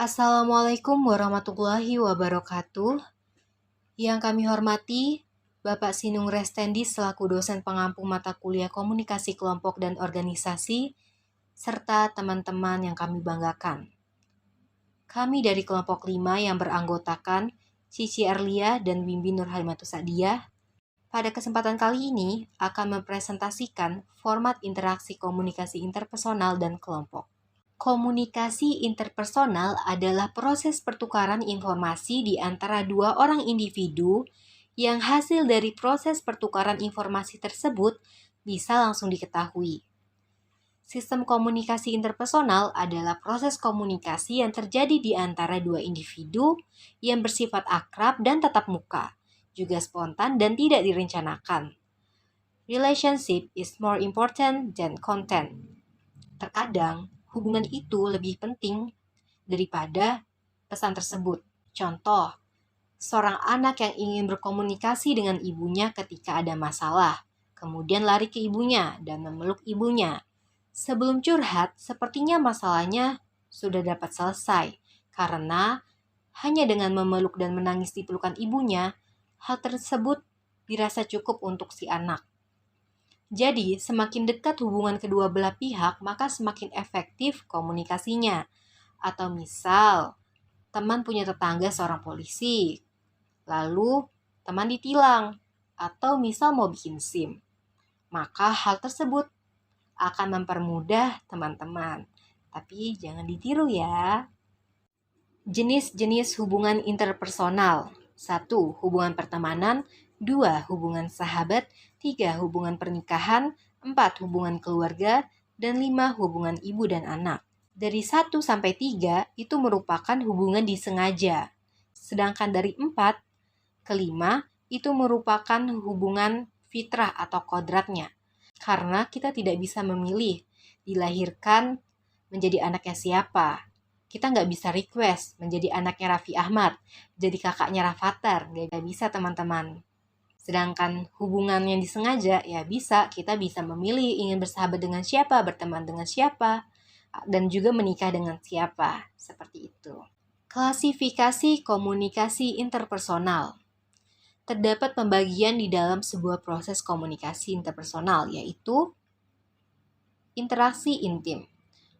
Assalamualaikum warahmatullahi wabarakatuh. Yang kami hormati, Bapak Sinung Restendi selaku dosen pengampu mata kuliah Komunikasi Kelompok dan Organisasi, serta teman-teman yang kami banggakan. Kami dari kelompok 5 yang beranggotakan Cici Erlia dan Bimbi Nurhalimatus Sa'diyah, pada kesempatan kali ini akan mempresentasikan format interaksi komunikasi interpersonal dan kelompok. Komunikasi interpersonal adalah proses pertukaran informasi di antara dua orang individu yang hasil dari proses pertukaran informasi tersebut bisa langsung diketahui. Sistem komunikasi interpersonal adalah proses komunikasi yang terjadi di antara dua individu yang bersifat akrab dan tatap muka, juga spontan dan tidak direncanakan. Relationship is more important than content. Terkadang, hubungan itu lebih penting daripada pesan tersebut. Contoh, seorang anak yang ingin berkomunikasi dengan ibunya ketika ada masalah, kemudian lari ke ibunya dan memeluk ibunya. Sebelum curhat, sepertinya masalahnya sudah dapat selesai, karena hanya dengan memeluk dan menangis di pelukan ibunya, hal tersebut dirasa cukup untuk si anak. Jadi, semakin dekat hubungan kedua belah pihak, maka semakin efektif komunikasinya. Atau misal, teman punya tetangga seorang polisi, lalu teman ditilang, atau misal mau bikin SIM. Maka hal tersebut akan mempermudah teman-teman. Tapi jangan ditiru ya. Jenis-jenis hubungan interpersonal. 1. Hubungan pertemanan. 2. Hubungan sahabat. 3. Hubungan pernikahan. 4. Hubungan keluarga. Dan 5. Hubungan ibu dan anak. Dari 1 sampai 3 itu merupakan hubungan disengaja. Sedangkan dari 4 ke 5 itu merupakan hubungan fitrah atau kodratnya. Karena kita tidak bisa memilih dilahirkan menjadi anaknya siapa. Kita nggak bisa request menjadi anaknya Raffi Ahmad, jadi kakaknya Rafathar, nggak bisa teman-teman. Sedangkan hubungan yang disengaja, ya kita bisa memilih ingin bersahabat dengan siapa, berteman dengan siapa, dan juga menikah dengan siapa, seperti itu. Klasifikasi komunikasi interpersonal. Terdapat pembagian di dalam sebuah proses komunikasi interpersonal, yaitu interaksi intim.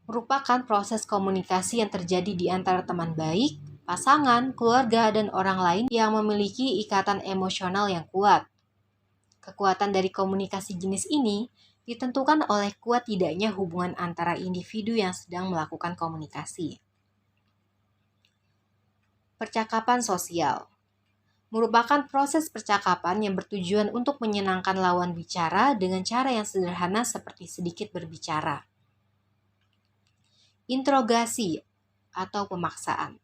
Merupakan proses komunikasi yang terjadi di antara teman baik, pasangan, keluarga, dan orang lain yang memiliki ikatan emosional yang kuat. Kekuatan dari komunikasi jenis ini ditentukan oleh kuat tidaknya hubungan antara individu yang sedang melakukan komunikasi. Percakapan sosial merupakan proses percakapan yang bertujuan untuk menyenangkan lawan bicara dengan cara yang sederhana seperti sedikit berbicara. Interogasi atau pemaksaan.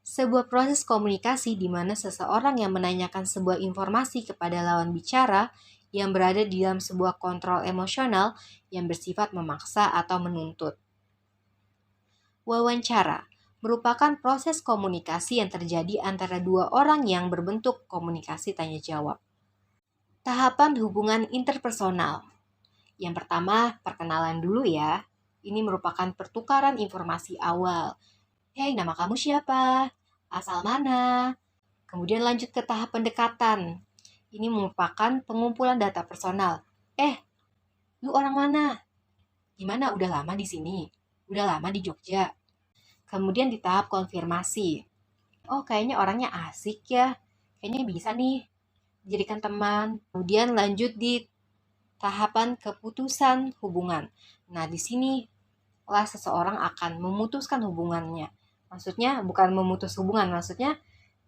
Sebuah proses komunikasi di mana seseorang yang menanyakan sebuah informasi kepada lawan bicara yang berada di dalam sebuah kontrol emosional yang bersifat memaksa atau menuntut. Wawancara merupakan proses komunikasi yang terjadi antara dua orang yang berbentuk komunikasi tanya jawab. Tahapan hubungan interpersonal. Yang pertama, perkenalan dulu ya. Ini merupakan pertukaran informasi awal. Hei, nama kamu siapa? Asal mana? Kemudian lanjut ke tahap pendekatan. Ini merupakan pengumpulan data personal. Lu orang mana? Gimana, udah lama di sini? Udah lama di Jogja? Kemudian di tahap konfirmasi. Oh, kayaknya orangnya asik ya. Kayaknya bisa nih dijadikan teman. Kemudian lanjut di tahapan keputusan hubungan. Nah, di sini lah seseorang akan memutuskan hubungannya. Maksudnya bukan memutus hubungan, maksudnya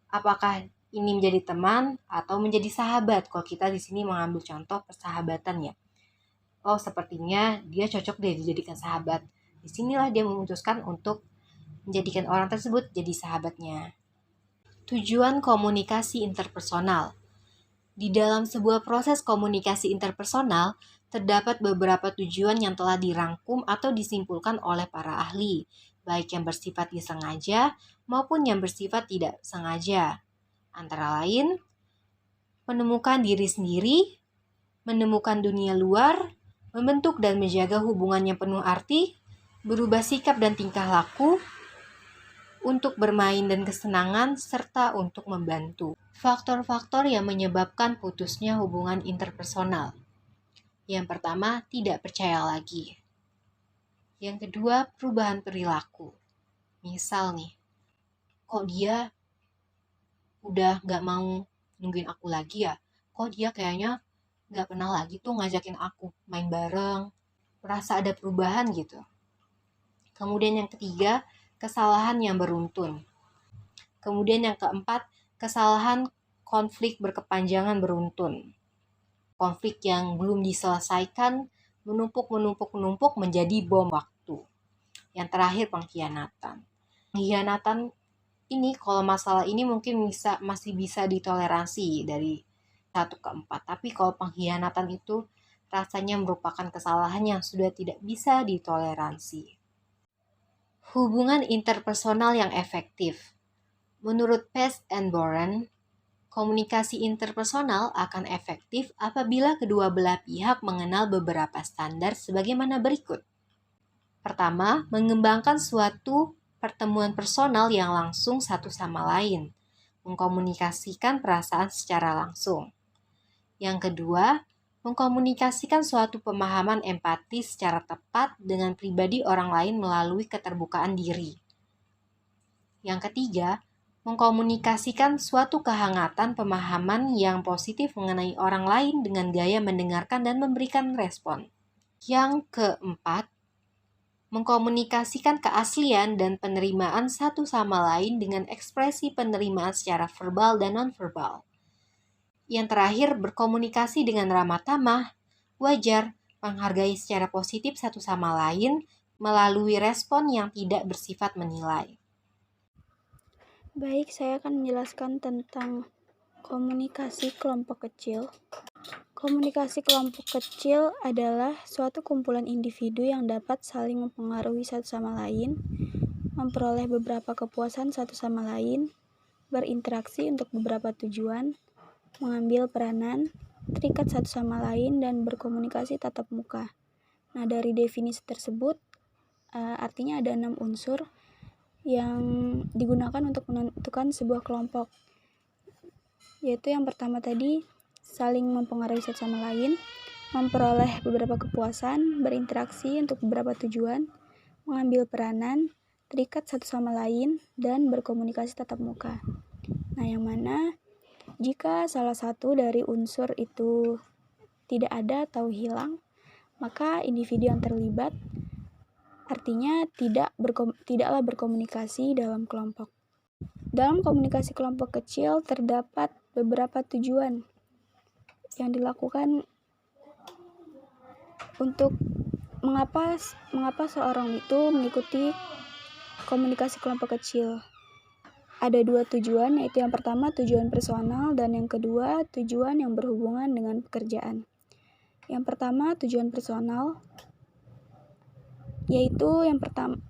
apakah ini menjadi teman atau menjadi sahabat. Kalau kita di sini mengambil contoh persahabatan ya. Oh, sepertinya dia cocok deh dijadikan sahabat. Di sinilah dia memutuskan untuk menjadikan orang tersebut jadi sahabatnya. Tujuan komunikasi interpersonal. Di dalam sebuah proses komunikasi interpersonal, terdapat beberapa tujuan yang telah dirangkum atau disimpulkan oleh para ahli, baik yang bersifat disengaja maupun yang bersifat tidak sengaja. Antara lain, menemukan diri sendiri, menemukan dunia luar, membentuk dan menjaga hubungan yang penuh arti, berubah sikap dan tingkah laku, untuk bermain dan kesenangan, serta untuk membantu. Faktor-faktor yang menyebabkan putusnya hubungan interpersonal. Yang pertama, tidak percaya lagi. Yang kedua, perubahan perilaku. Misal nih, kok dia udah gak mau nungguin aku lagi ya? Kok dia kayaknya gak pernah lagi tuh ngajakin aku main bareng? Merasa ada perubahan gitu. Kemudian yang ketiga, kesalahan yang beruntun. Kemudian yang keempat, kesalahan konflik berkepanjangan beruntun. Konflik yang belum diselesaikan menumpuk menjadi bom waktu. Yang terakhir, pengkhianatan. Pengkhianatan ini, kalau masalah ini mungkin masih bisa ditoleransi dari 1 ke 4. Tapi kalau pengkhianatan itu rasanya merupakan kesalahan yang sudah tidak bisa ditoleransi. Hubungan interpersonal yang efektif. Menurut Pest and Boren, komunikasi interpersonal akan efektif apabila kedua belah pihak mengenal beberapa standar sebagaimana berikut. Pertama, mengembangkan suatu pertemuan personal yang langsung satu sama lain, mengkomunikasikan perasaan secara langsung. Yang kedua, mengkomunikasikan suatu pemahaman empati secara tepat dengan pribadi orang lain melalui keterbukaan diri. Yang ketiga, mengkomunikasikan suatu kehangatan pemahaman yang positif mengenai orang lain dengan gaya mendengarkan dan memberikan respon. Yang keempat, mengkomunikasikan keaslian dan penerimaan satu sama lain dengan ekspresi penerimaan secara verbal dan nonverbal. Yang terakhir, berkomunikasi dengan ramah tamah, wajar, menghargai secara positif satu sama lain melalui respon yang tidak bersifat menilai. Baik, saya akan menjelaskan tentang komunikasi kelompok kecil. Komunikasi kelompok kecil adalah suatu kumpulan individu yang dapat saling mempengaruhi satu sama lain, memperoleh beberapa kepuasan satu sama lain, berinteraksi untuk beberapa tujuan, mengambil peranan, terikat satu sama lain, dan berkomunikasi tatap muka. Nah, dari definisi tersebut, artinya ada 6 unsur yang digunakan untuk menentukan sebuah kelompok, yaitu yang pertama tadi, saling mempengaruhi satu sama lain, memperoleh beberapa kepuasan, berinteraksi untuk beberapa tujuan, mengambil peranan, terikat satu sama lain, dan berkomunikasi tatap muka. Nah, yang mana jika salah satu dari unsur itu tidak ada atau hilang, maka individu yang terlibat artinya tidaklah berkomunikasi dalam kelompok. Dalam komunikasi kelompok kecil terdapat beberapa tujuan yang dilakukan untuk mengapa seorang itu mengikuti komunikasi kelompok kecil. Ada 2 tujuan, yaitu yang pertama tujuan personal dan yang kedua tujuan yang berhubungan dengan pekerjaan. Yang pertama tujuan personal, yaitu yang pertama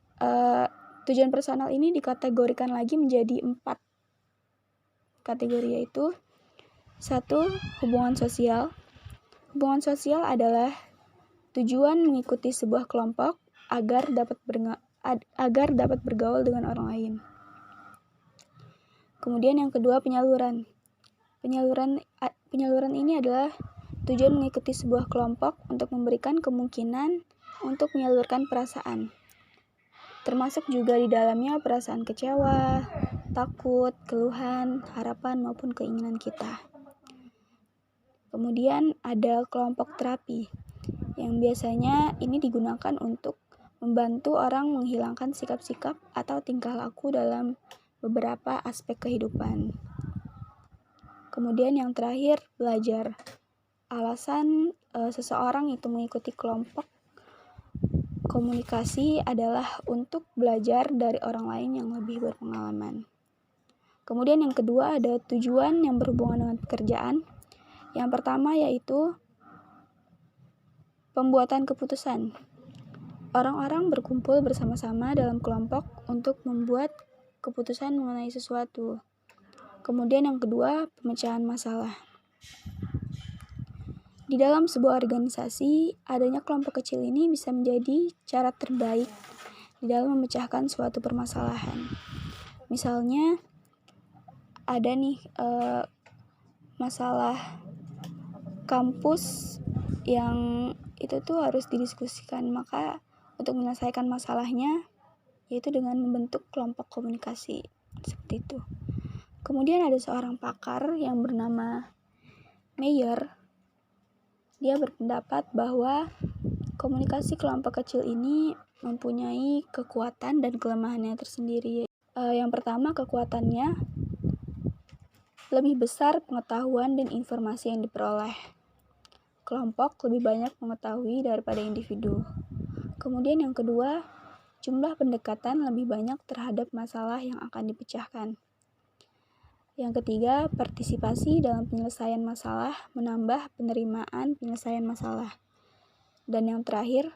tujuan personal ini dikategorikan lagi menjadi 4 kategori, yaitu 1. Hubungan sosial. Hubungan sosial adalah tujuan mengikuti sebuah kelompok agar dapat bergaul dengan orang lain. Kemudian yang kedua, penyaluran. Penyaluran ini adalah tujuan mengikuti sebuah kelompok untuk memberikan kemungkinan untuk menyalurkan perasaan. Termasuk juga di dalamnya perasaan kecewa, takut, keluhan, harapan maupun keinginan kita. Kemudian ada kelompok terapi yang biasanya ini digunakan untuk membantu orang menghilangkan sikap-sikap atau tingkah laku dalam beberapa aspek kehidupan. Kemudian yang terakhir, belajar. Alasan seseorang itu mengikuti kelompok komunikasi adalah untuk belajar dari orang lain yang lebih berpengalaman. Kemudian yang kedua ada tujuan yang berhubungan dengan pekerjaan. Yang pertama yaitu pembuatan keputusan. Orang-orang berkumpul bersama-sama dalam kelompok untuk membuat keputusan mengenai sesuatu. Kemudian yang kedua, pemecahan masalah. Di dalam sebuah organisasi, adanya kelompok kecil ini bisa menjadi cara terbaik di dalam memecahkan suatu permasalahan. Misalnya ada nih masalah kampus yang itu tuh harus didiskusikan, maka untuk menyelesaikan masalahnya yaitu dengan membentuk kelompok komunikasi seperti itu. Kemudian ada seorang pakar yang bernama Meyer. Dia berpendapat bahwa komunikasi kelompok kecil ini mempunyai kekuatan dan kelemahannya tersendiri. Yang pertama, kekuatannya lebih besar pengetahuan dan informasi yang diperoleh. Kelompok lebih banyak mengetahui daripada individu. Kemudian yang kedua, jumlah pendekatan lebih banyak terhadap masalah yang akan dipecahkan. Yang ketiga, partisipasi dalam penyelesaian masalah menambah penerimaan penyelesaian masalah. Dan yang terakhir,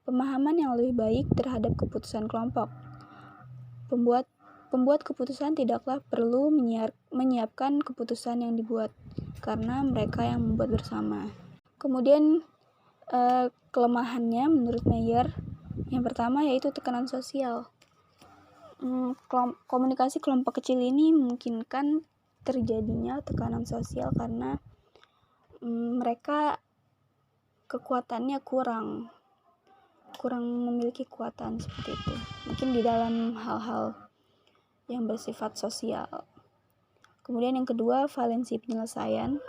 pemahaman yang lebih baik terhadap keputusan kelompok. Pembuat keputusan tidaklah perlu menyiapkan keputusan yang dibuat, karena mereka yang membuat bersama. Kemudian kelemahannya menurut Meyer, yang pertama yaitu tekanan sosial. Komunikasi kelompok kecil ini memungkinkan terjadinya tekanan sosial karena mereka kekuatannya kurang memiliki kekuatan seperti itu, mungkin di dalam hal-hal yang bersifat sosial. Kemudian yang kedua, valensi penyelesaian.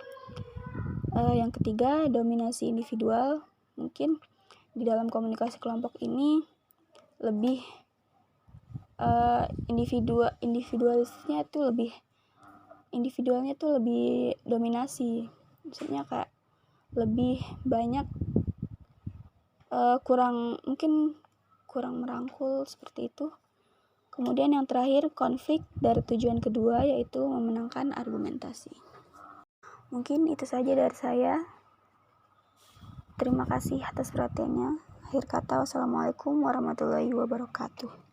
Yang ketiga, dominasi individual. Mungkin di dalam komunikasi kelompok ini lebih individualnya tuh lebih dominasi, maksudnya kayak lebih banyak kurang merangkul seperti itu. Kemudian yang terakhir, konflik dari tujuan kedua yaitu memenangkan argumentasi. Mungkin itu saja dari saya. Terima kasih atas perhatiannya. Akhir kata, wassalamualaikum warahmatullahi wabarakatuh.